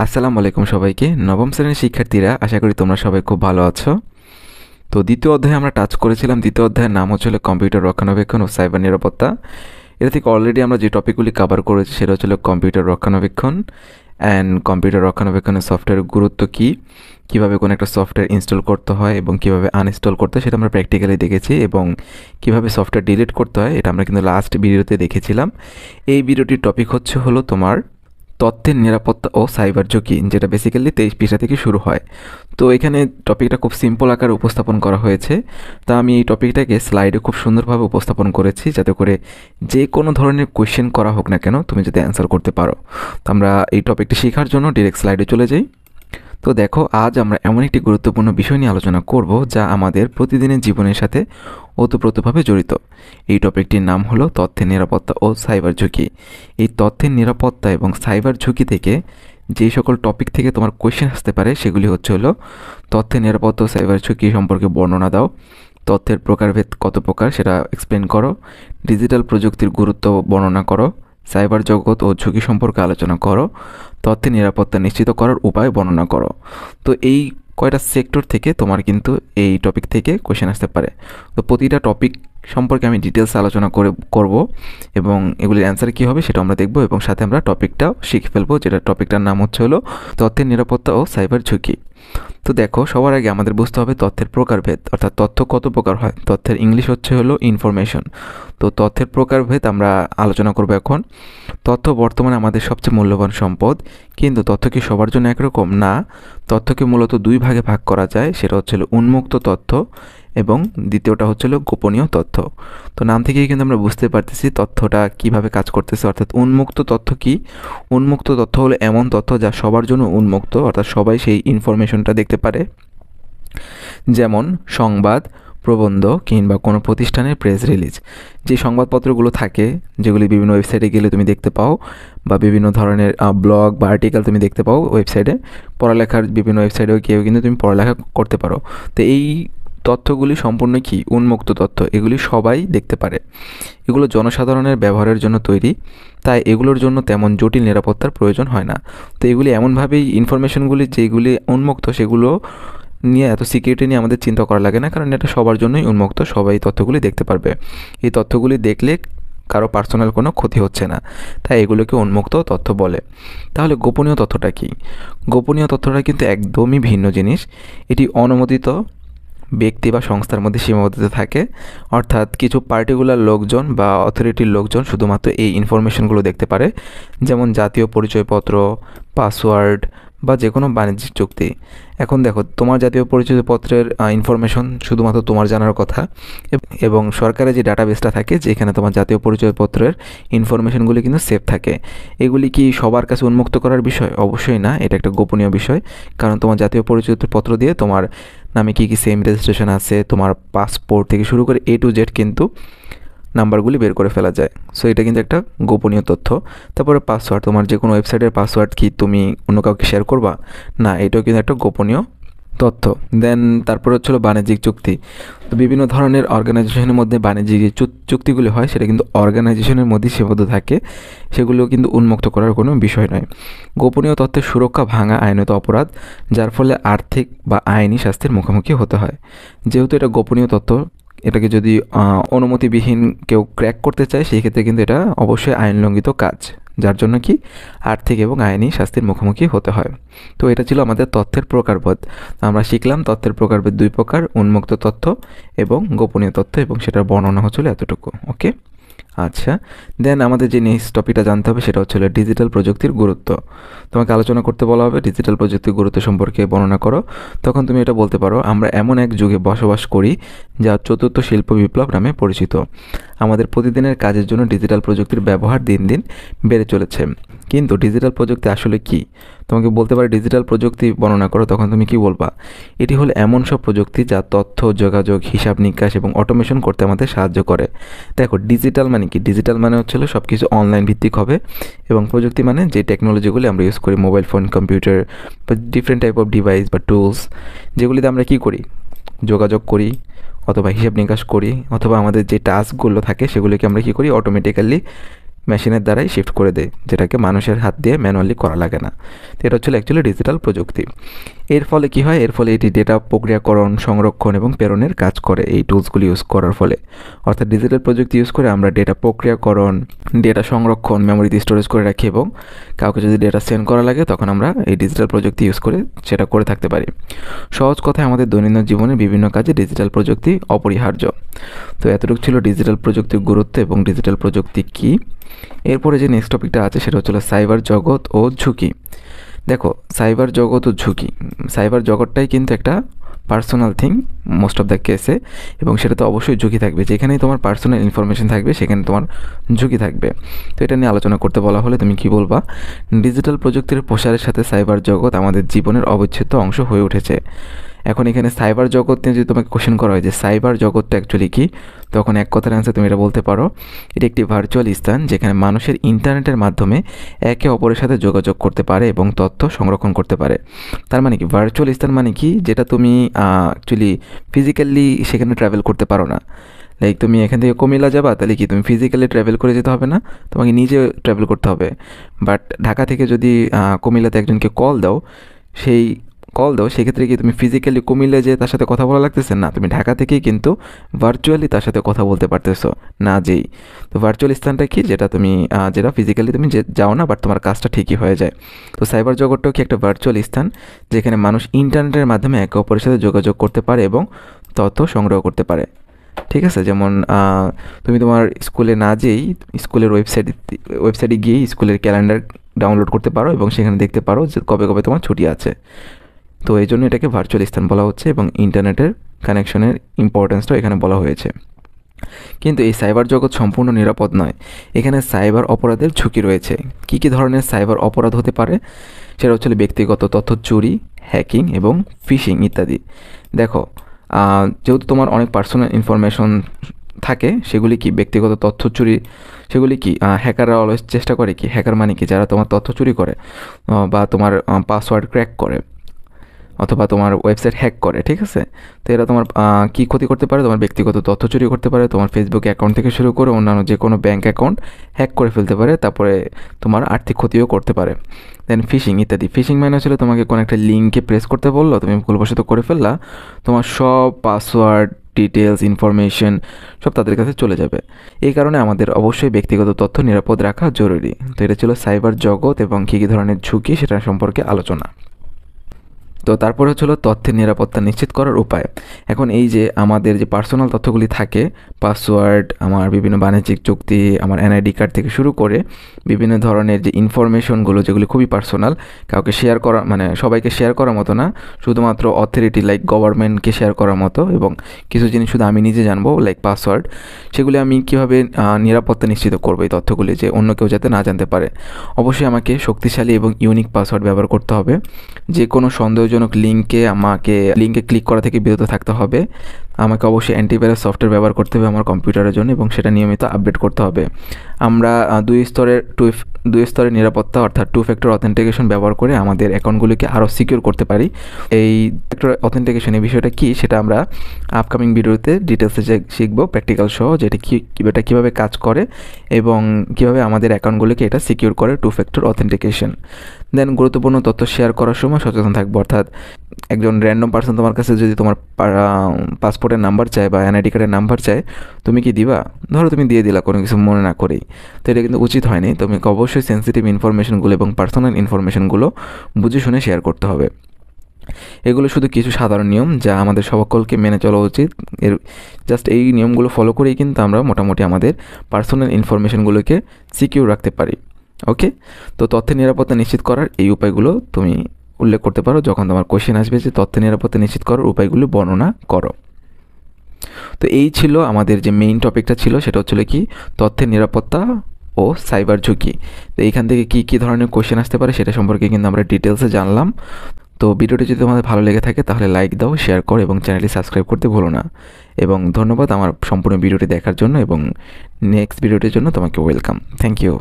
আসসালামু আলাইকুম সবাইকে। নবম শ্রেণীর শিক্ষার্থীরা, আশা করি তোমরা সবাই খুব ভালো আছো। তো দ্বিতীয় অধ্যায়ে আমরা টাচ করেছিলাম। দ্বিতীয় অধ্যায়ের নাম হচ্ছিল কম্পিউটার রক্ষণাবেক্ষণ ও সাইবার নিরাপত্তা। এটা থেকে অলরেডি আমরা যে টপিকগুলি কভার করেছি সেটা হচ্ছিল কম্পিউটার রক্ষণাবেক্ষণ অ্যান্ড কম্পিউটার রক্ষণাবেক্ষণের সফটওয়্যারের গুরুত্ব কী, কীভাবে কোনো একটা সফটওয়্যার ইনস্টল করতে হয় এবং কীভাবে আনইনস্টল করতে হয় সেটা আমরা প্র্যাকটিক্যালি দেখেছি, এবং কীভাবে সফটওয়্যার ডিলিট করতে হয় এটা আমরা কিন্তু লাস্ট ভিডিওতে দেখেছিলাম। এই ভিডিওটির টপিক হলো তোমার তথ্যের নিরাপত্তা ও সাইবার ঝুঁকি, যেটা বেসিক্যালি 23 পৃষ্ঠা থেকে শুরু হয়। তো এখানে টপিকটা খুব সিম্পল আকারে উপস্থাপন করা হয়েছে। তা আমি এই টপিকটাকে স্লাইডে খুব সুন্দরভাবে উপস্থাপন করেছি, যাতে করে যে কোনো ধরনের কোয়েশ্চেন করা হোক না কেন তুমি যাতে অ্যান্সার করতে পারো। তো আমরা এই টপিকটি শেখার জন্য ডিরেক্ট স্লাইডে চলে যাই। তো দেখো, আজ আমরা এমন একটি গুরুত্বপূর্ণ বিষয় নিয়ে আলোচনা করব যা আমাদের প্রতিদিনের জীবনের সাথে ওতপ্রোতভাবে জড়িত। এই টপিকটির নাম হলো তথ্যের নিরাপত্তা ও সাইবার ঝুঁকি। এই তথ্যের নিরাপত্তা এবং সাইবার ঝুঁকি থেকে যেই সকল টপিক থেকে তোমার কোয়েশ্চেন আসতে পারে সেগুলি হলো তথ্যের নিরাপত্তা ও সাইবার ঝুঁকি সম্পর্কে বর্ণনা দাও, তথ্যের প্রকারভেদ কত প্রকার সেটা এক্সপ্লেন করো, ডিজিটাল প্রযুক্তির গুরুত্ব বর্ণনা করো, সাইবার জগৎ ও ঝুঁকি সম্পর্কে আলোচনা করো, তথ্যের নিরাপত্তা নিশ্চিত করার উপায় বর্ণনা করো। তো এই কয়টা সেক্টর থেকে তোমার কিন্তু এই টপিক থেকে কোয়েশ্চেন আসতে পারে। তো প্রতিটা টপিক সম্পর্কে আমি ডিটেলস আলোচনা করব, এবং এগুলির অ্যান্সার কী হবে সেটা আমরা দেখব, এবং সাথে আমরা টপিকটাও শিখে ফেলবো, যেটা টপিকটার নাম হলো তথ্যের নিরাপত্তা ও সাইবার ঝুঁকি। তো দেখো, সবার আগে আমাদের বুঝতে হবে তথ্যের প্রকারভেদ, অর্থাৎ তথ্য কত প্রকার হয়। তথ্যের ইংলিশ হলো ইনফরমেশন। তো তথ্যের প্রকারভেদ আমরা আলোচনা করব এখন। তথ্য বর্তমানে আমাদের সবচেয়ে মূল্যবান সম্পদ, কিন্তু তথ্য কি সবার জন্য একরকম? না। তথ্যকে মূলত দুই ভাগে ভাগ করা যায়, সেটা হলো উন্মুক্ত তথ্য এবং দ্বিতীয়টা হলো গোপনীয় তথ্য। তো নাম থেকেই কিন্তু আমরা বুঝতে পারতেছি তথ্যটা কিভাবে কাজ করতেছে। অর্থাৎ উন্মুক্ত তথ্য কি? উন্মুক্ত তথ্য হলো এমন তথ্য যা সবার জন্য উন্মুক্ত, অর্থাৎ সবাই সেই ইনফরমেশনটা দেখতে পারে। যেমন সংবাদ, প্রবন্ধ কিংবা কোনো প্রতিষ্ঠানের প্রেস রিলিজ। যে সংবাদপত্রগুলো থাকে, যেগুলি বিভিন্ন ওয়েবসাইটে গেলে তুমি দেখতে পাও, বা বিভিন্ন ধরনের ব্লগ বা আর্টিকেল তুমি দেখতে পাও ওয়েবসাইটে। পড়ালেখার বিভিন্ন ওয়েবসাইটেও গিয়েও কিন্তু তুমি পড়ালেখা করতে পারো। তো এই তথ্যগুলি সম্পূর্ণ উন্মুক্ত তথ্য, এগুলি সবাই দেখতে পারে। এগুলো জনসাধারণের ব্যবহারের জন্য তৈরি, তাই এগুলোর জন্য তেমন জটিল নিরাপত্তার প্রয়োজন হয় না। তো এগুলি এমনভাবেই ইনফরমেশনগুলি যেগুলি উন্মুক্ত সেগুলো নিয়ে এত সিকিউরিটি নিয়ে আমাদের চিন্তা করা লাগে না, কারণ এটা সবার জন্যই উন্মুক্ত, সবাই তথ্যগুলি দেখতে পারবে। এই তথ্যগুলি দেখলে কারো পার্সোনাল কোনো ক্ষতি হচ্ছে না, তাই এগুলোকে উন্মুক্ত তথ্য বলে। তাহলে গোপনীয় তথ্যটা কি? গোপনীয় তথ্যটা কিন্তু একদমই ভিন্ন জিনিস। এটি অনুমোদিত ব্যক্তি বা সংস্থার মধ্যে সীমাবদ্ধ থাকে, অর্থাৎ কিছু পার্টিকুলার লোকজন বা অথরিটির লোকজন শুধুমাত্র এই ইনফরমেশনগুলো দেখতে পারে। যেমন জাতীয় পরিচয়পত্র, পাসওয়ার্ড বা যে কোনো বাণিজ্যিক চুক্তি। এখন দেখো, তোমার জাতীয় পরিচয়পত্রের ইনফরমেশন শুধুমাত্র তোমার জানার কথা, এবং সরকারের যে ডাটাবেসটা থাকে যেখানে তোমার জাতীয় পরিচয়পত্রের ইনফরমেশনগুলি কিন্তু সেভ থাকে, এগুলি কি সবার কাছে উন্মুক্ত করার বিষয়? অবশ্যই না, এটা একটা গোপনীয় বিষয়। কারণ তোমার জাতীয় পরিচয়পত্র দিয়ে তোমার নামে কী সেম রেজিস্ট্রেশন আছে, তোমার পাসপোর্ট থেকে শুরু করে A to Z কিন্তু নাম্বারগুলি বের করে ফেলা যায়। সো এটা কিন্তু একটা গোপনীয় তথ্য। তারপরে পাসওয়ার্ড, তোমার যে কোনো ওয়েবসাইটের পাসওয়ার্ড কি তুমি অন্য কাউকে শেয়ার করবা? না, এটাও কিন্তু একটা গোপনীয় তথ্য। দেন তারপরে বাণিজ্যিক চুক্তি। তো বিভিন্ন ধরনের অর্গানাইজেশনের মধ্যে বাণিজ্যিক যে চুক্তিগুলি হয় সেটা কিন্তু অর্গানাইজেশনের মধ্যেই সীমাবদ্ধ থাকে, সেগুলো কিন্তু উন্মুক্ত করার কোনো বিষয় নয়। গোপনীয় তথ্যের সুরক্ষা ভাঙা আইনত অপরাধ, যার ফলে আর্থিক বা আইনি শাস্তির মুখোমুখি হতে হয়। যেহেতু এটা গোপনীয় তথ্য, এটাকে যদি অনুমতিবিহীন কেউ ক্র্যাক করতে চায় সেই ক্ষেত্রে কিন্তু এটা অবশ্যই আইন লঙ্ঘিত কাজ, যার জন্য আর্থিক এবং আইনি শাস্তির মুখোমুখি হতে হয়। তো এটা ছিল আমাদের তথ্যের প্রকারভেদ। আমরা শিখলাম তথ্যের প্রকারভেদ দুই প্রকার, উন্মুক্ত তথ্য এবং গোপনীয় তথ্য, এবং সেটার বর্ণনা হচ্ছিল এতটুকু। ওকে, আচ্ছা। দেন আমাদের যে নেক্সট টপিকটা জানতে হবে সেটা হচ্ছে ডিজিটাল প্রযুক্তির গুরুত্ব। তোমাকে আলোচনা করতে বলা হবে ডিজিটাল প্রযুক্তির গুরুত্ব সম্পর্কে বর্ণনা করো। তখন তুমি এটা বলতে পারো, আমরা এমন এক যুগে বসবাস করি যা চতুর্থ শিল্প বিপ্লব নামে পরিচিত। আমাদের প্রতিদিনের কাজের জন্য ডিজিটাল প্রযুক্তির ব্যবহার দিন দিন বেড়ে চলেছে। কিন্তু ডিজিটাল প্রযুক্তি আসলে কি? তোমাকে বলতে পারে ডিজিটাল প্রযুক্তি বর্ণনা করো, তখন তুমি কি বলবা? এটি হলো এমন সব প্রযুক্তি যা তথ্য, যোগাযোগ, হিসাব নিকাশ এবং অটোমেশন করতে আমাদের সাহায্য করে। দেখো, ডিজিটাল মানে কি? ডিজিটাল মানে সব কিছু অনলাইন ভিত্তিক হবে, এবং প্রযুক্তি মানে যে টেকনোলজিগুলি আমরা ইউজ করি, মোবাইল ফোন, কম্পিউটার বা ডিফারেন্ট টাইপ অফ ডিভাইস বা টুলস, যেগুলিতে আমরা কি করি? যোগাযোগ করি, অথবা হিসাব নিকাশ করি, অথবা আমাদের যে টাস্কগুলো থাকে সেগুলিকে আমরা কি করি? অটোমেটিক্যালি মেশিনের দ্বারাই শিফট করে দেয়, যেটাকে মানুষের হাত দিয়ে ম্যানুয়ালি করা লাগে না। তো এটা হচ্ছে অ্যাকচুয়ালি ডিজিটাল প্রযুক্তি। এর ফলে কি হয়, এর ফলে এটি ডেটা প্রক্রিয়াকরণ, সংরক্ষণ এবং প্রেরণের কাজ করে এই টুলসগুলি ইউজ করার ফলে। অর্থাৎ ডিজিটাল প্রযুক্তি ইউজ করে আমরা ডেটা প্রক্রিয়াকরণ, ডেটা সংরক্ষণ, মেমোরিতে স্টোরেজ করে রাখি এবং কাউকে যদি ডেটা সেন্ড করা লাগে তখন আমরা এই ডিজিটাল প্রযুক্তি ইউজ করে সেটা করে থাকতে পারি। সহজ কথায় আমাদের দৈনন্দিন জীবনের বিভিন্ন কাজে ডিজিটাল প্রযুক্তি অপরিহার্য। তো এতটুকু ছিল ডিজিটাল প্রযুক্তির গুরুত্ব এবং ডিজিটাল প্রযুক্তি কী। এরপরে যে নেক্সট টপিকটা আছে সেটা হচ্ছে সাইবার জগৎ ও ঝুঁকি। দেখো, সাইবার জগৎ ও ঝুঁকি, সাইবার জগৎটাই কিন্তু একটা personal thing most of the কেসে, এবং সেটা তো অবশ্যই ঝুঁকি থাকবে। যেখানেই তোমার পার্সোনাল ইনফরমেশন থাকবে সেখানে তোমার ঝুঁকি থাকবে। তো এটা নিয়ে আলোচনা করতে বলা হলে তুমি কি বলবা? ডিজিটাল প্রযুক্তির প্রসারের সাথে সাইবার জগৎ আমাদের জীবনের অবিচ্ছেদ্য অংশ হয়ে উঠেছে। এখন এখানে সাইবার জগৎ নিয়ে যদি তোমাকে কোশ্চেন করা হয় যে সাইবার জগৎটা অ্যাকচুয়ালি কী, তখন এক কথার অ্যান্সার তুমি এটা বলতে পারো, এটি একটি ভার্চুয়াল স্থান যেখানে মানুষের ইন্টারনেটের মাধ্যমে একে অপরের সাথে যোগাযোগ করতে পারে এবং তথ্য সংরক্ষণ করতে পারে। তার মানে কি ভার্চুয়াল স্থান মানে কি, যেটা তুমি অ্যাকচুয়ালি ফিজিক্যালি সেখানে ট্রাভেল করতে পারো না। লাইক তুমি এখান থেকে কুমিল্লা যাবা, তাহলে কি তুমি ফিজিক্যালি ট্রাভেল করে যেতে হবে না, তোমাকে নিজে ট্রাভেল করতে হবে। বাট ঢাকা থেকে যদি কুমিল্লাতে একজনকে কল দাও, সেক্ষেত্রে কি তুমি ফিজিক্যালি কুমিল্লা যেয়ে তার সাথে কথা বলা লাগতেছে না, তুমি ঢাকা থেকেই কিন্তু ভার্চুয়ালি তার সাথে কথা বলতে পারতেছো না যেই। তো ভার্চুয়াল স্থানটা কি, যেটা তুমি যেটা ফিজিক্যালি তুমি যাও না, বাট তোমার কাজটা ঠিকই হয়ে যায়। তো সাইবার জগৎটাও কি একটা ভার্চুয়াল স্থান যেখানে মানুষ ইন্টারনেটের মাধ্যমে একে অপরের সাথে যোগাযোগ করতে পারে এবং তথ্য সংগ্রহ করতে পারে। ঠিক আছে, যেমন তুমি তোমার স্কুলে না যেয়েই স্কুলের ওয়েবসাইটে গিয়েই স্কুলের ক্যালেন্ডার ডাউনলোড করতে পারো এবং সেখানে দেখতে পারো যে কবে কবে তোমার ছুটি আছে। তো এই জন্য এটাকে ভার্চুয়াল স্থান বলা হচ্ছে এবং ইন্টারনেটের কানেকশনের ইম্পর্টেন্সটাও এখানে বলা হয়েছে। কিন্তু এই সাইবার জগৎ সম্পূর্ণ নিরাপদ নয়। এখানে সাইবার অপরাধের ঝুঁকি রয়েছে। কী কী ধরনের সাইবার অপরাধ হতে পারে? সেটা হচ্ছে ব্যক্তিগত তথ্য চুরি, হ্যাকিং এবং ফিশিং ইত্যাদি। দেখো, যেহেতু তোমার অনেক পার্সোনাল ইনফরমেশন থাকে, সেগুলি কি ব্যক্তিগত তথ্য চুরি, সেগুলি কি হ্যাকাররা অলওয়েজ চেষ্টা করে কি, হ্যাকার মানে কি যারা তোমার তথ্য চুরি করে বা তোমার পাসওয়ার্ড ক্র্যাক করে অথবা তোমার ওয়েবসাইট হ্যাক করে। ঠিক আছে, তো এরা তোমার কী ক্ষতি করতে পারে, তোমার ব্যক্তিগত তথ্য চুরি করতে পারে, তোমার ফেসবুক অ্যাকাউন্ট থেকে শুরু করে অন্যান্য যে কোনো ব্যাঙ্ক অ্যাকাউন্ট হ্যাক করে ফেলতে পারে, তারপরে তোমার আর্থিক ক্ষতিও করতে পারে। দেন ফিশিং ইত্যাদি। ফিশিং মানে হচ্ছিল তোমাকে কোনো একটা লিঙ্কে প্রেস করতে বললো, তুমি ভুলবশত করে ফেললা, তোমার সব পাসওয়ার্ড, ডিটেলস, ইনফরমেশন সব তাদের কাছে চলে যাবে। এই কারণে আমাদের অবশ্যই ব্যক্তিগত তথ্য নিরাপদ রাখা জরুরি। তো এটা ছিল সাইবার জগৎ এবং কী কী ধরনের ঝুঁকি সেটা সম্পর্কে আলোচনা। তো তারপরে হচ্ছিল তথ্যের নিরাপত্তা নিশ্চিত করার উপায়। এখন এই যে আমাদের যে পার্সোনাল তথ্যগুলি থাকে, পাসওয়ার্ড, আমার বিভিন্ন বাণিজ্যিক চুক্তি, আমার এনআইডি কার্ড থেকে শুরু করে বিভিন্ন ধরনের যে ইনফরমেশনগুলো যেগুলি খুবই পার্সোনাল, কাউকে শেয়ার করা মানে সবাইকে শেয়ার করার মতো না, শুধুমাত্র অথরিটি লাইক গভর্নমেন্টকে শেয়ার করার মতো, এবং কিছু জিনিস শুধু আমি নিজে জানবো লাইক পাসওয়ার্ড, সেগুলি আমি কীভাবে নিরাপত্তা নিশ্চিত করবো এই তথ্যগুলি যে অন্য কেউ যাতে না জানতে পারে। অবশ্যই আমাকে শক্তিশালী এবং ইউনিক পাসওয়ার্ড ব্যবহার করতে হবে। যে কোনো সন্দেহজনক লিঙ্কে ক্লিক করা থেকে বিরত থাকতে হবে। আমাকে অবশ্যই অ্যান্টিভাইরাস সফটওয়্যার ব্যবহার করতে হবে আমার কম্পিউটারের জন্য এবং সেটা নিয়মিত আপডেট করতে হবে। আমরা দুই স্তরের নিরাপত্তা অর্থাৎ 2 ফ্যাক্টর অথেন্টিকেশন ব্যবহার করে আমাদের অ্যাকাউন্টগুলিকে আরও সিকিউর করতে পারি। এই ফ্যাক্টর অথেন্টিকেশন এই বিষয়টা কী সেটা আমরা আপকামিং ভিডিওতে ডিটেলসে শিখবো প্র্যাকটিক্যাল সহ, যে এটা কীভাবে কাজ করে এবং কীভাবে আমাদের অ্যাকাউন্টগুলিকে এটা সিকিউর করে 2 ফ্যাক্টর অথেন্টিকেশন। দেন গুরুত্বপূর্ণ তথ্য শেয়ার করার সময় সচেতন থাকবো, অর্থাৎ একজন র্যান্ডম পার্সন তোমার কাছে যদি তোমার পাসপোর্টের নাম্বার চায় বা এনআইডি কার্ডের নাম্বার চায়, তুমি কি দিবা? ধরো তুমি দিয়ে দিলা কোনো কিছু মনে না করেই, তো এটা কিন্তু উচিত হয়নি। তোমাকে অবশ্যই সেন্সিটিভ ইনফরমেশনগুলো এবং পার্সোনাল ইনফরমেশনগুলো বুঝে শুনে শেয়ার করতে হবে। এগুলো শুধু কিছু সাধারণ নিয়ম যা আমাদের সকলকে মেনে চলা উচিত। জাস্ট এই নিয়মগুলো ফলো করেই কিন্তু আমরা মোটামুটি আমাদের পার্সোনাল ইনফরমেশনগুলোকে সিকিউর রাখতে পারি। ওকে, তো তথ্যের নিরাপত্তা নিশ্চিত করার এই উপায়গুলো তুমি উল্লেখ করতে পারো যখন তোমার কোশ্চেন আসবে যে তথ্যের নিরাপত্তা নিশ্চিত করার উপায়গুলো বর্ণনা করো। তো এই ছিল আমাদের যে মেইন টপিকটা ছিল, সেটা হচ্ছিল কি তথ্যের নিরাপত্তা ও সাইবার ঝুঁকি। তো এইখান থেকে কী ধরনের কোশ্চেন আসতে পারে সেটা সম্পর্কে কিন্তু আমরা ডিটেলসে জানলাম। তো ভিডিওটি যদি তোমাদের ভালো লেগে থাকে তাহলে লাইক দাও, শেয়ার করো এবং চ্যানেলটি সাবস্ক্রাইব করতে ভুলো না। এবং ধন্যবাদ আমার সম্পূর্ণ ভিডিওটি দেখার জন্য, এবং নেক্সট ভিডিওটির জন্য তোমাকে ওয়েলকাম। Thank you.